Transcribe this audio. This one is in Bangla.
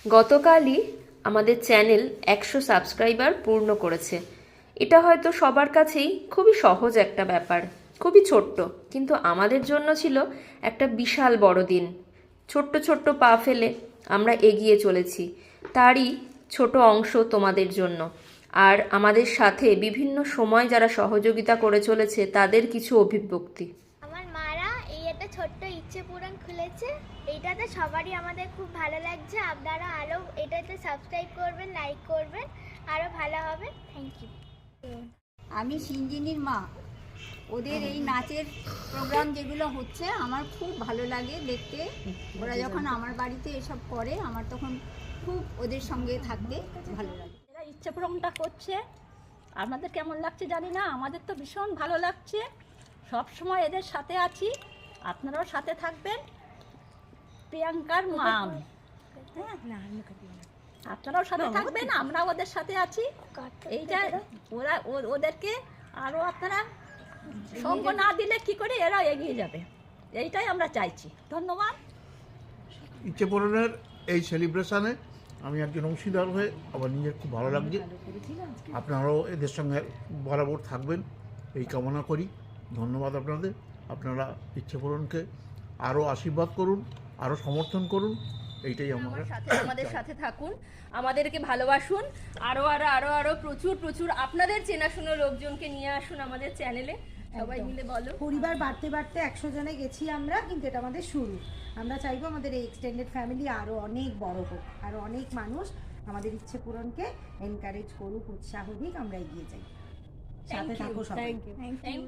গতকালই আমাদের চ্যানেল 100 সাবস্ক্রাইবার পূর্ণ করেছে। এটা হয়তো সবার কাছেই খুবই সহজ একটা ব্যাপার, খুবই ছোট্ট, কিন্তু আমাদের জন্য ছিল একটা বিশাল বড় দিন। ছোট্ট ছোট্ট পা ফেলে আমরা এগিয়ে চলেছি, তারই ছোট অংশ তোমাদের জন্য। আর আমাদের সাথে বিভিন্ন সময় যারা সহযোগিতা করে চলেছে তাদের কিছু অভিব্যক্তি। আমার মারা এই একটা ছোট্ট ইচ্ছে পূরণ খুলেছে, এইটাতে সবারই আমাদের খুব ভালো লাগছে। আপনারা আরও এটাতে সাবস্ক্রাইব করবেন, লাইক করবেন, আরও ভালো হবে। Thank you. আমি সিঞ্জিনির মা। ওদের এই নাচের প্রোগ্রাম যেগুলো হচ্ছে আমার খুব ভালো লাগে দেখতে। ওরা যখন আমার বাড়িতে এসব করে আমার তখন খুব ওদের সঙ্গে থাকতে ভালো লাগে। এরা ইচ্ছে পূরণটা করছে, আপনাদের কেমন লাগছে জানি না, আমাদের তো ভীষণ ভালো লাগছে। সব সময় এদের সাথে আছি, আপনারাও সাথে থাকবেন। প্রিয়াঙ্কার মা আমি। হ্যাঁ, আপনারাও সাথে থাকবেন, আমরাও ওদের সাথে আছি। এইটা ওদেরকে আরও আপনারা সঙ্গ না দিলে কি করে এরা এগিয়ে যাবে, এইটাই আমরা চাইছি। ধন্যবাদ। ইচ্ছে পূরণের এই সেলিব্রেশনে আমি একজন অংশীদার হয়ে আমার নিজের খুব ভালো লাগছে। আপনারাও এদের সঙ্গে বরাবর থাকবেন এই কামনা করি। ধন্যবাদ আপনাদের। আপনারা ইচ্ছে পূরণকে আরও আশীর্বাদ করুন, আরও সমর্থন করুন, এইটাই আমাদের সাথে থাকুন, আমাদেরকে ভালোবাসুন, আরো আরো আরো আরো প্রচুর প্রচুর আপনাদের চেনাশোনা লোকজনকে নিয়ে আসুন আমাদের চ্যানেলে। সবাই মিলে বলো। পরিবার বাড়তে বাড়তে 100 জনে গেছি আমরা, কিন্তু এটা আমাদের শুরু। আমরা চাইবো আমাদের এই এক্সটেন্ডেড ফ্যামিলি আরও অনেক বড় হোক, আরও অনেক মানুষ আমাদের ইচ্ছে পূরণকে এনকারেজ করুক, উৎসাহ দিক, আমরা এগিয়ে যাই। সাথে থাকো সবাই। Thank you.